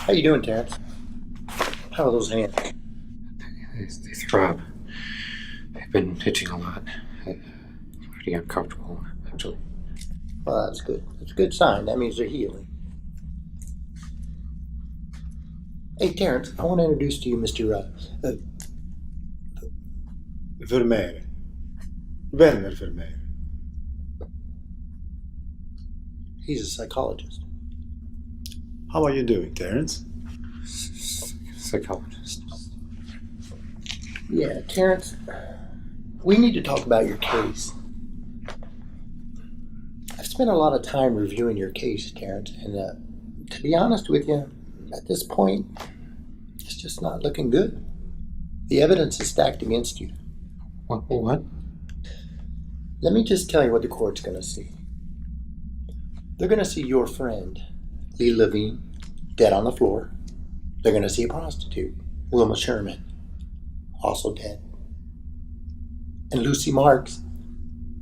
How you doing, Terrence? How are those hands? They throb. I've been hitching a lot. I'm pretty uncomfortable, actually. Well, that's good. That's a good sign. That means they're healing. Hey, Terrence, I want to introduce to you Mr. Vermeer. Werner Vermeer. He's a psychologist. How are you doing, Terrence? Psychologist. Yeah, Terrence, we need to talk about your case. I've spent a lot of time reviewing your case, Terrence, and to be honest with you, at this point, it's just not looking good. The evidence is stacked against you. What? Let me just tell you what the court's going to see. They're going to see your friend, Lee Levine, dead on the floor. They're going to see a prostitute, Wilma Sherman, also dead. And Lucy Marks,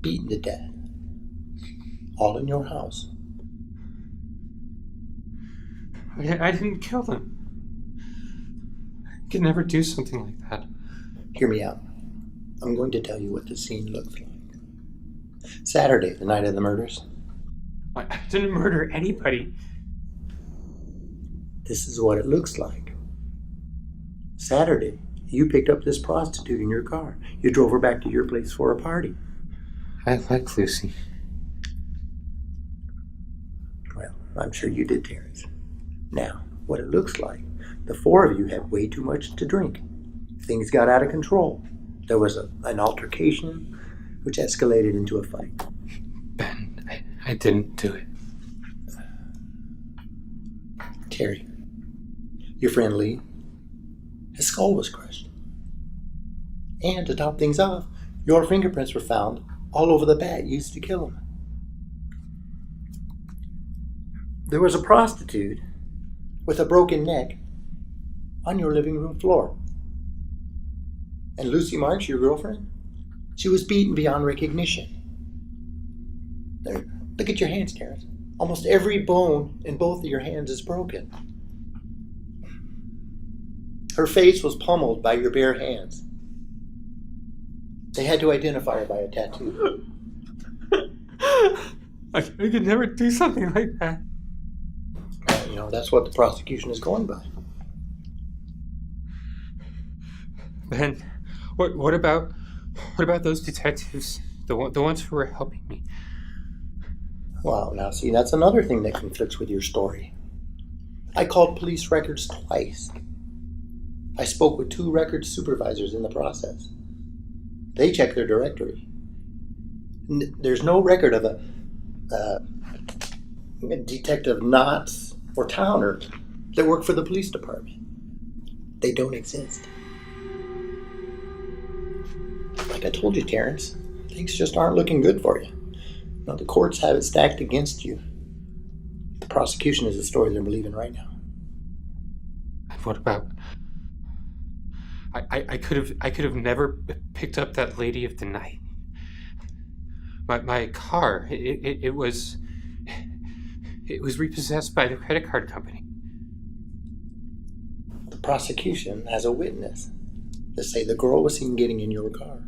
beaten to death. All in your house. I didn't kill them. I could never do something like that. Hear me out. I'm going to tell you what the scene looks like. Saturday, the night of the murders. I didn't murder anybody. This is what it looks like. Saturday, you picked up this prostitute in your car. You drove her back to your place for a party. I like Lucy. Well, I'm sure you did, Terrence. Now, what it looks like, the four of you had way too much to drink. Things got out of control. There was an altercation, which escalated into a fight. Ben, I didn't do it. Terry, your friend Lee, his skull was crushed. And to top things off, your fingerprints were found all over the bat used to kill him. There was a prostitute with a broken neck on your living room floor. And Lucy Marks, your girlfriend, she was beaten beyond recognition. There, look at your hands, Terrence. Almost every bone in both of your hands is broken. Her face was pummeled by your bare hands. They had to identify her by a tattoo. I could never do something like that. You know, that's what the prosecution is going by. Ben, what about those detectives? The ones who were helping me. Wow, now see, that's another thing that conflicts with your story. I called police records twice. I spoke with 2 records supervisors in the process. They checked their directory. There's no record of a Detective Knotts or Towner that work for the police department. They don't exist. Like I told you, Terrence, things just aren't looking good for you. Now, the courts have it stacked against you. The prosecution is the story they're believing right now. What about? I could have never picked up that lady of the night. My car, it was repossessed by the credit card company. The prosecution has a witness. They say the girl was seen getting in your car.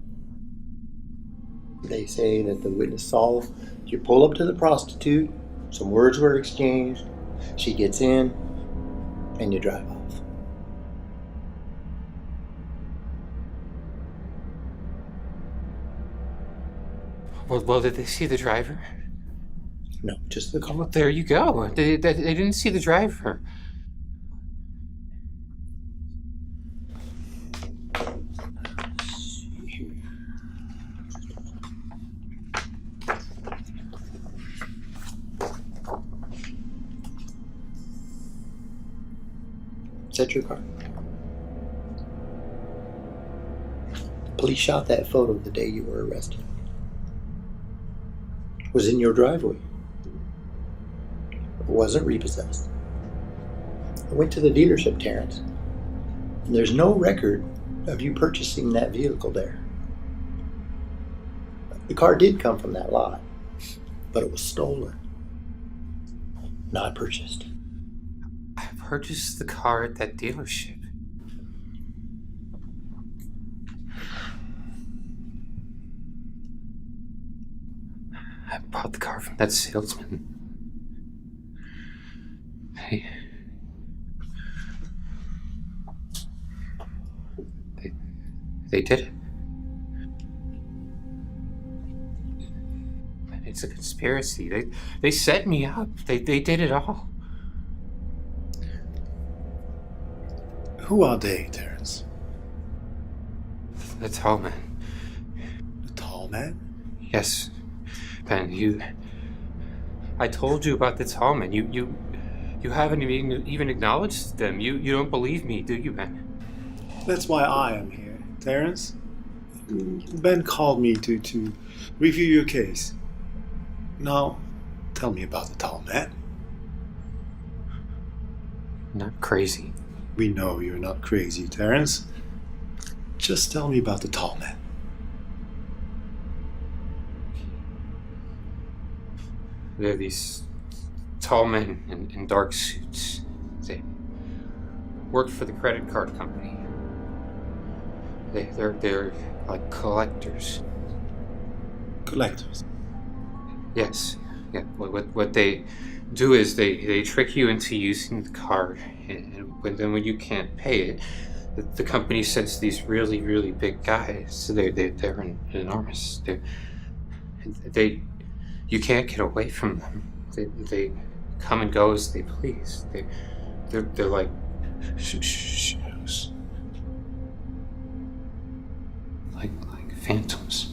They say that the witness saw you pull up to the prostitute, some words were exchanged, she gets in, and you drive off. Well, did they see the driver? No, just the car. Well, there you go. They didn't see the driver. Is that your car? The police shot that photo the day you were arrested. It was in your driveway. It wasn't repossessed. I went to the dealership, Terrence, and there's no record of you purchasing that vehicle there. The car did come from that lot, but it was stolen, not purchased. purchased the car at that dealership. I bought the car from that salesman. They did it. It's a conspiracy. They set me up. They did it all. Who are they, Terrence? The tall man. The tall man? Yes, Ben. I told you about the tall man. You haven't even acknowledged them. You don't believe me, do you, Ben? That's why I am here, Terrence. Ben called me to review your case. Now, tell me about the tall man. Not crazy. We know you're not crazy, Terrence. Just tell me about the tall man. There are these tall men in dark suits. They work for the credit card company. They're like collectors. Collectors. Yes. Yeah. What they do is they trick you into using the card, and when you can't pay it, the company sends these really big guys. So they're enormous. You can't get away from them. They come and go as they please. They're like shadows, like phantoms.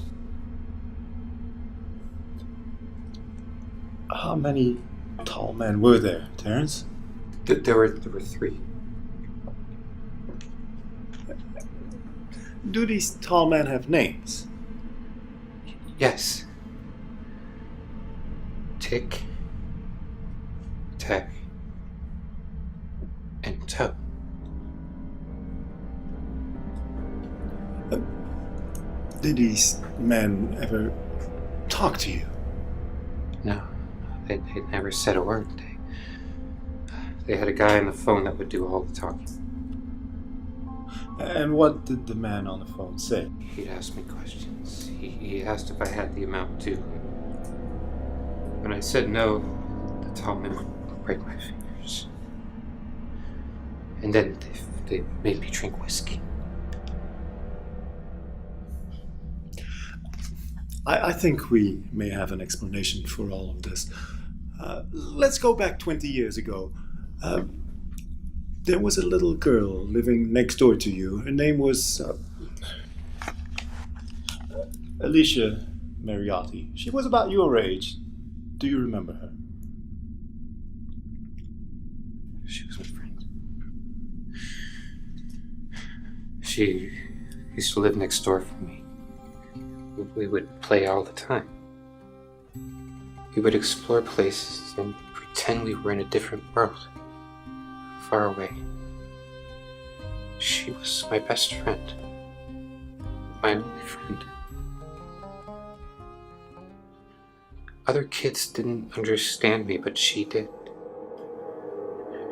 How many tall men were there, Terrence? There were three. Do these tall men have names? Yes. Tick, Tack, and Toe. Did these men ever talk to you? No, they never said a word. They had a guy on the phone that would do all the talking. And what did the man on the phone say? He'd ask me questions. He asked if I had the amount due. When I said no, the tall man would break my fingers. And then they made me drink whiskey. I think we may have an explanation for all of this. Let's go back 20 years ago. There was a little girl living next door to you. Her name was Alicia Mariotti. She was about your age. Do you remember her? She was my friend. She used to live next door from me. We would play all the time. We would explore places and pretend we were in a different world, far away. She was my best friend. My only friend. Other kids didn't understand me, but she did.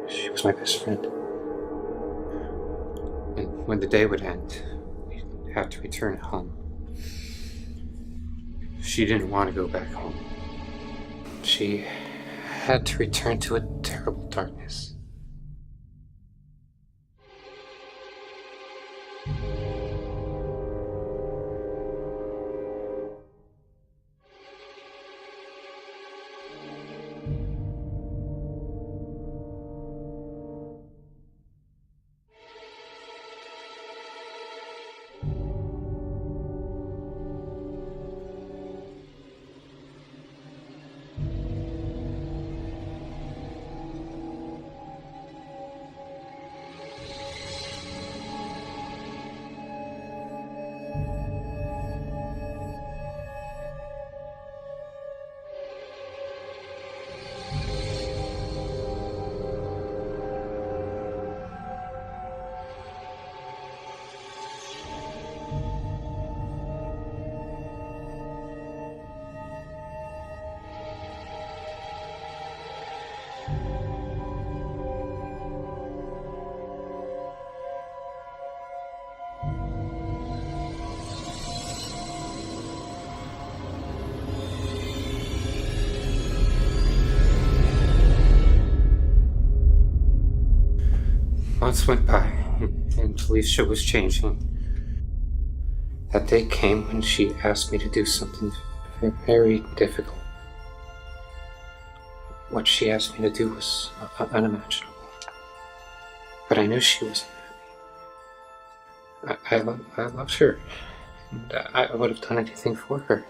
She was my best friend. And when the day would end, we'd have to return home. She didn't want to go back home. She had to return to a terrible darkness. months went by, and Felicia was changing. That day came when she asked me to do something very difficult. What she asked me to do was unimaginable. But I knew she wasn't happy. I loved her, and I would have done anything for her.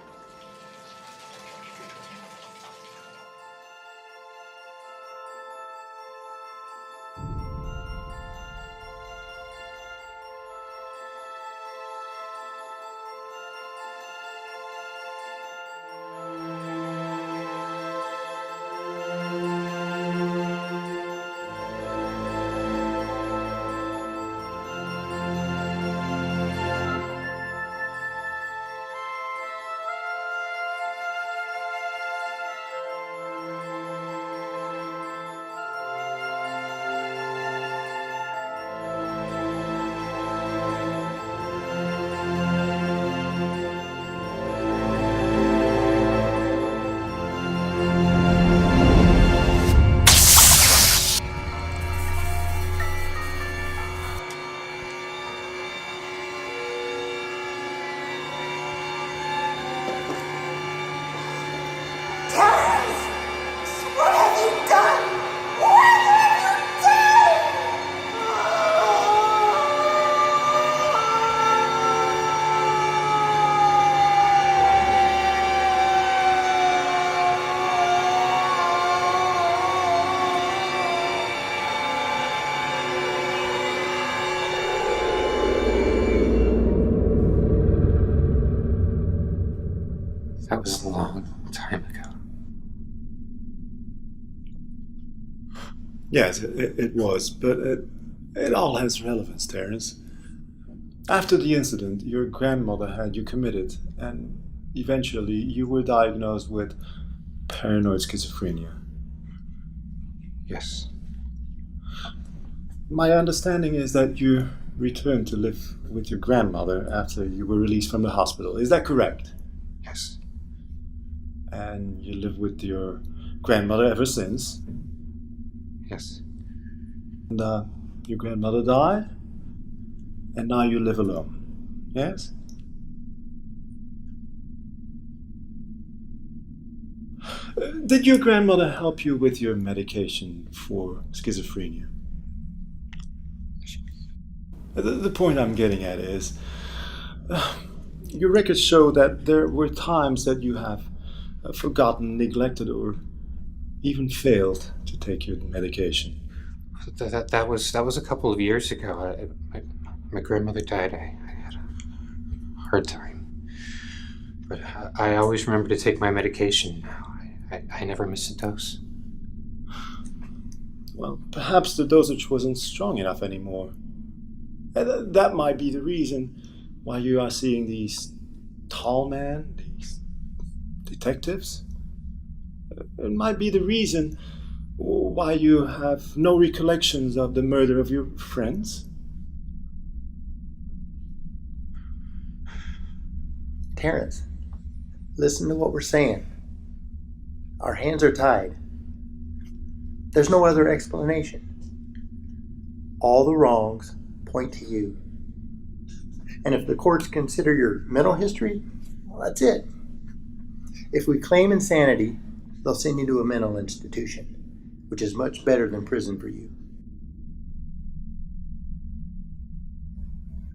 What have you done? What have you done? That was a long time ago. Yes, it was, but it all has relevance, Terence. After the incident, your grandmother had you committed, and eventually you were diagnosed with paranoid schizophrenia. Yes. My understanding is that you returned to live with your grandmother after you were released from the hospital. Is that correct? Yes. And you live with your grandmother ever since? Yes. And your grandmother died? And now you live alone? Yes? Did your grandmother help you with your medication for schizophrenia? The point I'm getting at is, your records show that there were times that you have forgotten, neglected, or even failed to take your medication. That was a couple of years ago. My grandmother died. I had a hard time, but I always remember to take my medication now. I never miss a dose. Well, perhaps the dosage wasn't strong enough anymore. And that might be the reason why you are seeing these tall men, these detectives. It might be the reason why you have no recollections of the murder of your friends. Terrence, listen to what we're saying. Our hands are tied. There's no other explanation. All the wrongs point to you. And if the courts consider your mental history, well, that's it. If we claim insanity, they'll send you to a mental institution, which is much better than prison for you.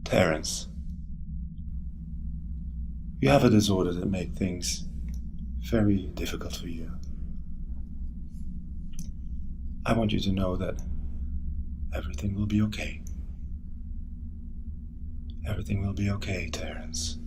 Terrence, you have a disorder that makes things very difficult for you. I want you to know that everything will be okay. Everything will be okay, Terrence.